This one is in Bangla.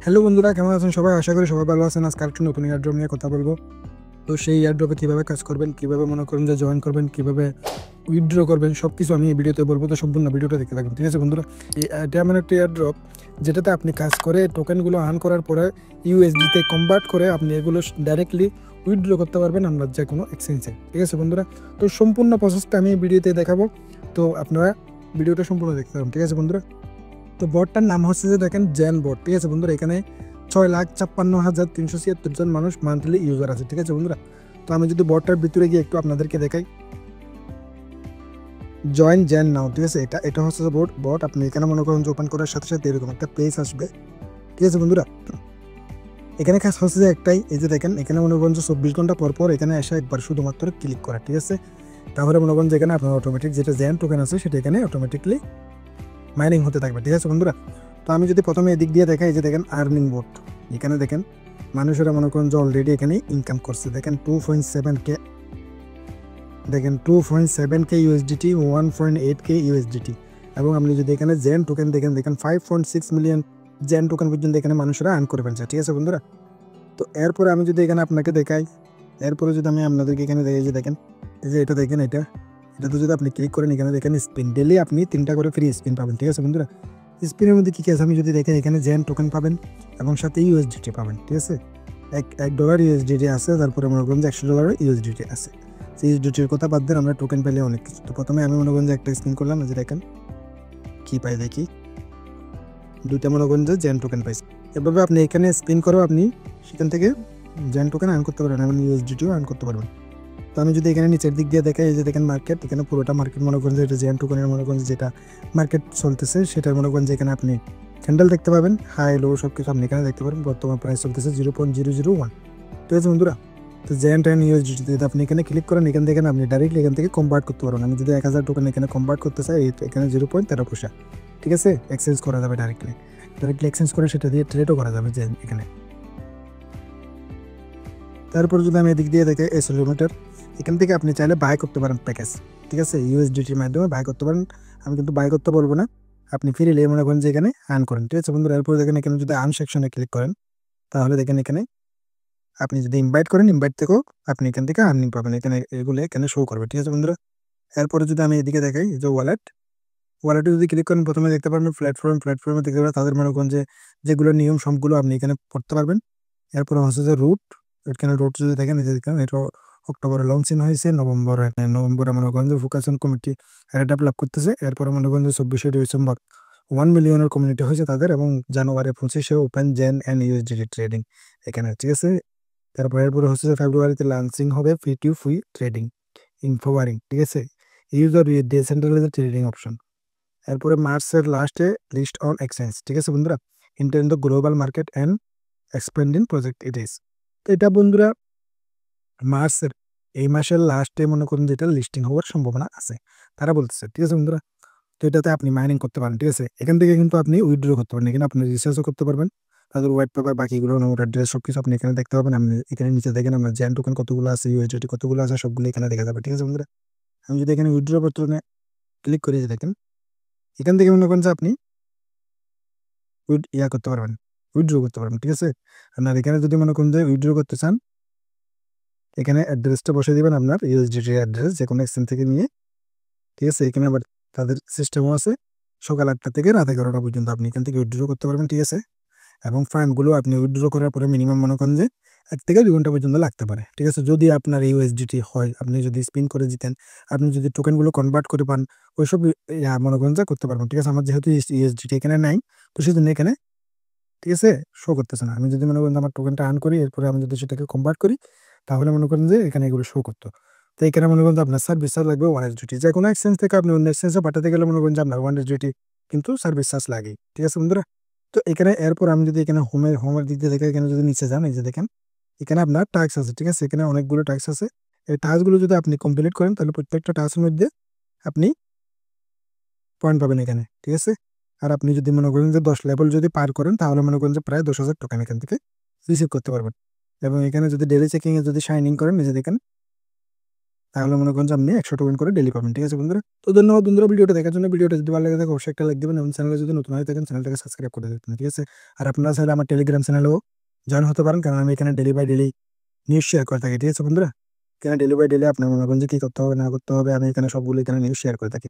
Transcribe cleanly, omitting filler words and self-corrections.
হ্যালো বন্ধুরা, কেমন আছেন সবাই? আশা করি সবাই ভালো আছেন। আজকে আরেকটি নতুন এয়ারড্রপ নিয়ে কথা বলবো। তো সেই এয়ারড্রপে কিভাবে কাজ করবেন, কিভাবে মনে করেন যে জয়েন করবেন, কিভাবে উইথড্র করবেন, সবকিছু আমি এই ভিডিওতে বলবো। তো সম্পূর্ণ ভিডিওটা দেখতে থাকবেন, ঠিক আছে বন্ধুরা? এটা এমন একটা এয়ারড্রপ যেটাতে আপনি কাজ করে টোকেনগুলো আর্ন করার পরে ইউএসডিতে কনভার্ট করে আপনি এগুলো ডাইরেক্টলি উইথড্র করতে পারবেন আমরা যে কোনো এক্সচেঞ্জে, ঠিক আছে বন্ধুরা? তো সম্পূর্ণ প্রসেসটা আমি এই ভিডিওতে দেখাবো। তো আপনারা ভিডিওটা সম্পূর্ণ দেখতে পাবেন, ঠিক আছে বন্ধুরা? তো বটটার নাম হচ্ছে যে দেখেন জেন বট, ঠিক আছে বন্ধুরা? এখানে 6,56,376 জন মানুষ মান্থলি ইউজার আছে, ঠিক আছে বন্ধুরা? তো আমি যদি বটটার ভিতরে গিয়ে একটু আপনাদেরকে দেখাই, জয়েন জেন নাও, ঠিক আছে? এটা এটা হচ্ছে যে বট আপনি এখানে মনে করেন যে ওপেন করার সাথে সাথে এরকম একটা পেজ আসবে, ঠিক আছে বন্ধুরা? এখানে কাজ হচ্ছে যে একটাই, এই যে দেখেন এখানে মনে করেন যে 24 ঘন্টা পর পর এখানে এসে একবার শুধুমাত্র ক্লিক করা, ঠিক আছে? তাহলে মনে করেন যে এখানে আপনার অটোমেটিক যেটা জেন টোকেন আছে সেটা এখানে অটোমেটিকলি মাইনিং হতে থাকবে, ঠিক আছে বন্ধুরা? তো আমি যদি প্রথমে এদিক দিয়ে দেখাই, যে দেখেন আর্নিং বোর্ড, এখানে দেখেন মানুষেরা মনে করেন যে অলরেডি এখানে ইনকাম করছে। দেখেন 2.7K, দেখেন 2.7K ইউএসডিটি, 1.8K ইউএসডিটি। এবং আপনি যদি এখানে জেন টোকেন দেখেন, দেখেন 5.6 মিলিয়ন জেন টোকেন পর্যন্ত এখানে মানুষরা আর্ন করে ফেলছে, ঠিক আছে বন্ধুরা? তো এরপরে আমি যদি এখানে আপনাকে দেখাই, এরপরে যদি আমি আপনাদেরকে এখানে দেখাই, যে দেখেন এই যে এটা দেখেন, এটাতে যদি আপনি ক্লিক করেন, এখানে দেখেন স্পিন, ডেলি আপনি 3টা করে ফ্রি স্পিন পাবেন, ঠিক আছে বন্ধুরা? স্পিনের মধ্যে কী কী আছে আমি যদি দেখেন, এখানে জেন টোকেন পাবেন এবং সাথে ইউএসডিটি পাবেন, ঠিক আছে? $1 ইউএসডিটি আছে, তারপরে মনে করেন যে $100 ইউএসডিটি আছে। সেই ইউএসডিটির কথা বাদ দেন, আমরা টোকেন পেলে অনেক কিছু। তো প্রথমে আমি মনে করেন যে একটা স্পিন করলাম, যে দেখেন কী পাই দেখি, 2টা মনে করেন যে জেন টোকেন পাইছি। এভাবে আপনি এখানে স্পিন করেও আপনি সেখান থেকে জেন টোকেন আর্ন করতে পারবেন এবং ইউএসডিটিও আর্ন করতে পারবেন। তো আমি যদি এখানে নিচের দিক দিয়ে দেখাই, এই যে দেখেন মার্কেট, এখানে পুরোটা মার্কেট মনে করেন যে এটা জেন টোকেনের মনে করেন যেটা মার্কেট চলতেছে সেটার মনে করেন যে এখানে আপনি ক্যান্ডেল দেখতে পাবেন, হাই লো সব কিছু আপনি এখানে দেখতে পারেন। বর্তমান প্রাইস চলতেছে 0.001, ঠিক আছে বন্ধুরা? তো জেন টেন ইউএসডিটি যদি আপনি এখানে ক্লিক করেন, এখান থেকে আপনি ডাইরেক্টলি এখান থেকে কনভার্ট করতে পারবেন। আমি যদি 1000 টোকেন এখানে কনভার্ট করতে চাই, এখানে 0.13 পয়সা, ঠিক আছে? এক্সচেঞ্জ করা যাবে ডাইরেক্টলি এক্সচেঞ্জ করে সেটা দিয়ে ট্রেডও করা যাবে যে এখানে। তারপর যদি আমি এদিক দিয়ে দেখি এসোলিমিটার, এখান থেকে আপনি চাইলে বাই করতে পারেন প্যাকেজ, ঠিক আছে? ইউএসডিটির মাধ্যমে বাই করতে পারেন। আমি কিন্তু বাই করতে বলবো না, আপনি ফ্রিলি মনে করেন যে এখানে আর্ন করেন, ঠিক আছে বন্ধুরা? এরপর দেখেন এখানে যদি আর্ন সেকশনে ক্লিক করেন, তাহলে দেখেন এখানে আপনি যদি ইনভাইট করেন, ইনভাইট থেকেও আপনি এখান থেকে আর্নিং পাবেন, এখানে এগুলো এখানে শো করবে, ঠিক আছে বন্ধুরা? এরপরে যদি আমি এদিকে দেখাই, যে ওয়ালেটে যদি ক্লিক করেন, প্রথমে দেখতে পারবেন প্ল্যাটফর্মে দেখতে পাবেন তাদের মনে করেন যে যেগুলো নিয়ম সবগুলো আপনি এখানে পড়তে পারবেন। এরপরে হচ্ছে যে রুট, এখানে রুট যদি দেখেন, এই যে দেখেন এটা অক্টোবরে লঞ্চিং হয়েছে, নভেম্বরে মনে করেন যে ভোকাশন কমিটি এটা ডেভেলপ করতেছে। এরপরে মনে করেন যে 24শে ডিসেম্বর 1 মিলিয়নের কমিউনিটি হয়েছে তাদের, এবং জানুয়ারি 25শে open Zen and USDT trading এখানে, ঠিক আছে? তারপরে এরপরে হচ্ছে যে ফেব্রুয়ারিতে লঞ্চিং হবে ফ্রি ট্রেডিং ইনফোওয়ারিং, ঠিক আছে? User decentralised trading option. এরপরে মার্চের লাস্টে লিস্ট অন এক্সচেঞ্জ, ঠিক আছে বন্ধুরা? Inter in the global market and expanding project it is. তো এটা বন্ধুরা মার্চের এই মাসের লাস্টে মনে করুন যেটা লিস্টিং হওয়ার সম্ভাবনা আছে তারা বলতেছে, ঠিক আছে বন্ধুরা? তো এটাতে আপনি মাইনিং করতে পারেন, ঠিক আছে? এখান থেকে কিন্তু আপনি উইথড্র করতে পারেন, এখানে আপনি রিসার্চও করতে পারবেন। তাদের হোয়াইট পেপার বাকিগুলো নোট অ্যাড্রেস সব কিছু আপনি এখানে দেখতে পাবেন। আপনি এখানে নিচে দেখেন আপনার জেন টোকেন কতগুলো আছে, ইউএসডিটি কতগুলো আছে, সবগুলো এখানে দেখা যাবে, ঠিক আছে বন্ধুরা? আমি যদি এখানে উইথড্র বাটনে ক্লিক করি, যে দেখেন এখান থেকে মনে করেন যে আপনি করতে পারবেন, উইথড্র করতে পারবেন, ঠিক আছে? আপনার এখানে যদি মনে করেন যে উইথড্র করতে চান, এখানে অ্যাড্রেসটা বসে দিবেন, আপনার ইউএসডিটি অ্যাড্রেস যে কোনো এক্সচেঞ্জ থেকে নিয়ে, ঠিক আছে? এখানে আবার তাদের সিস্টেমও আছে, সকাল 8টা থেকে রাত 11টা পর্যন্ত আপনি এখান থেকে উইথড্র করতে পারবেন, ঠিক আছে? এবং ফান্ডগুলো আপনি উইথড্র করার পরে মিনিমাম মনে করেন যে 1 থেকে 2 ঘন্টা পর্যন্ত লাগতে পারে, ঠিক আছে? যদি আপনার ইউএসডিটি হয়, আপনি যদি স্পিন করে জিতেন, আপনি যদি টোকেনগুলো কনভার্ট করে পান, ওইসব মনে করেন যে করতে পারবেন, ঠিক আছে? আমার যেহেতু ইউএসডিটি এখানে নাই, তো সেজন্য এখানে, ঠিক আছে, শো করতেছে না। আমি যদি মনে করেন আমার টোকেনটা আর্ন করি, এরপরে আমি যদি সেটাকে কনভার্ট করি, তাহলে মনে করেন যে এখানে এগুলো শো করতো। তো এখানে মনে করেন যে আপনার সার্ভিস চার্জ লাগবে 1 এসডিটি। যে কোনো এক্সচেঞ্জ থেকে আপনি অন্য এক্সচেঞ্জে পাঠাতে গেলে মনে করেন যে আপনার 1 এসডিটি কিন্তু সার্ভিস চার্জ লাগেই, ঠিক আছে বন্ধুরা? তো এখানে এরপর আমি যদি এখানে হোমের দিক দিয়ে দেখে, এখানে যদি নিচে যান, এই যে দেখেন এখানে আপনার টাস্ক আছে, ঠিক আছে? এখানে অনেকগুলো টাস্ক আছে। এই টাস্কগুলো যদি আপনি কমপ্লিট করেন, তাহলে প্রত্যেকটা টাস্কের মধ্যে আপনি পয়েন্ট পাবেন এখানে, ঠিক আছে? আর আপনি যদি মনে করেন যে 10 লেভেল যদি পার করেন, তাহলে মনে করেন যে প্রায় 10,000 টোকেন এখান থেকে রিসিভ করতে পারবেন। এবং এখানে যদি ডেইলি চেকিং এ যদি শাইনিং করেন, এই যে দেখেন তাহলে মনে করেন যে আপনি 100 টোকেন করে ডেলি পাবেন। ঠিক আছে বন্ধুরা? তো ধন্যবাদ বন্ধুরা ভিডিওটা দেখার জন্য। ভিডিওটা যদি ভালো লাগে থাকে অবশ্যই একটা লাইক দিবেন এবং চ্যানেলে যদি নতুন হয়ে থাকেন চ্যানেলটাকে সাবস্ক্রাইব করে দেবেন। ঠিক আছে? আর আপনারা চাইলে আমার টেলিগ্রাম চ্যানেলেও জয়েন হতে পারেন, কারণ আমি এখানে daily by daily news share করে থাকি। ঠিক আছে বন্ধুরা? এখানে ডেলি বাই ডেলি আপনার মনে করেন যে কি করতে হবে না করতে হবে, আমি এখানে সবগুলো এখানে নিউজ শেয়ার করে থাকি।